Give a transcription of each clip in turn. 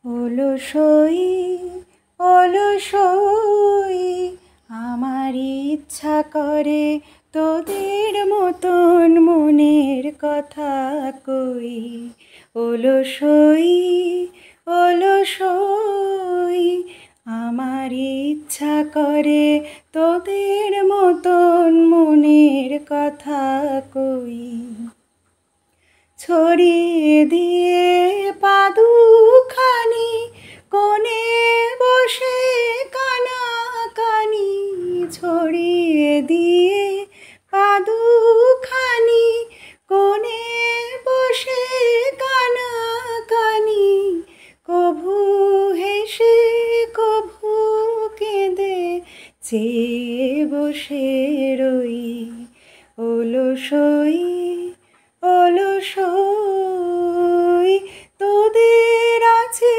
অলসই অলসই আমার ইচ্ছা করে তোদের মতন মনের কথা কই। অলসই অলসই আমার ইচ্ছা করে তোদের মতন মনের কথা কই। ছড়িয়ে দিয়ে পাদুখানি কোণে বসে কানাকানি, ছড়িয়ে দিয়ে পাদুখানি কোণে বসে কানাকানি, কভু হেসে কভু কেঁদে চেয়ে বসে রই। অলসই অলসই তোদের আছে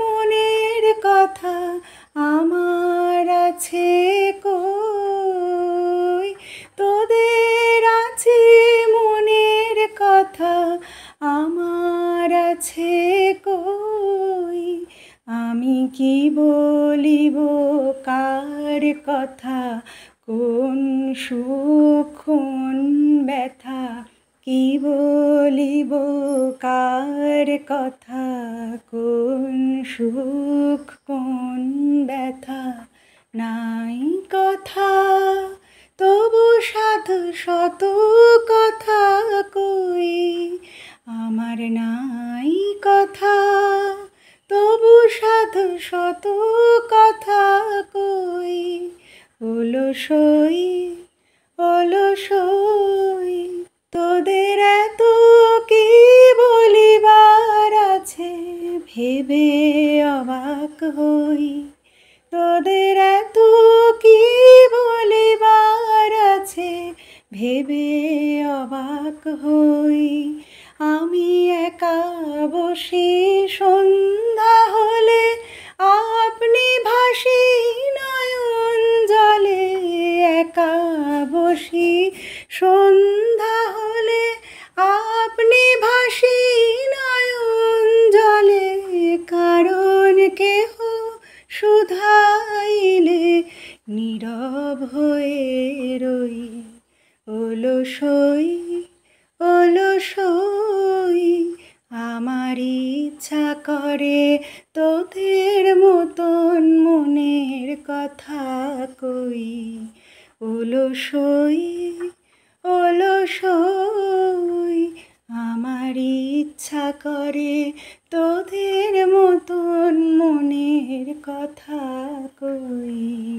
মনের কথা, আমার আছে কই। তোদের আছে মনের কথা, আমার আছে কই। আমি কি বলিব কার কথা, কোন সুখ কোন ব্যথা, কি বলিব কার কথা, কোন সুখ কোন ব্যথা। নাই কথা তবু সাধু শত কথা কই, আমার নাই কথা তবু সাধু শত কথা কই। অলসই অলসই তোদের এত কি বলিবার আছে, ভেবে অবাক হই। তোদের এত কি বলিবার আছে, ভেবে অবাক হই। আমি একা বসি সন্ধ্যা হলে, আপনি ভাসি নয়ন জলে। একা বসি সন্ধ্যা হলে, আপনি ভাসি নয়ন জলে। কারণ কেহ শুধাইলে নীরব হয়ে রই। অলসই অলসই আমার ইচ্ছা করে তোদের মতন মনের কথা কই। অলসই অলসই আমার ইচ্ছা করে তোদের মতন মনের কথা কই।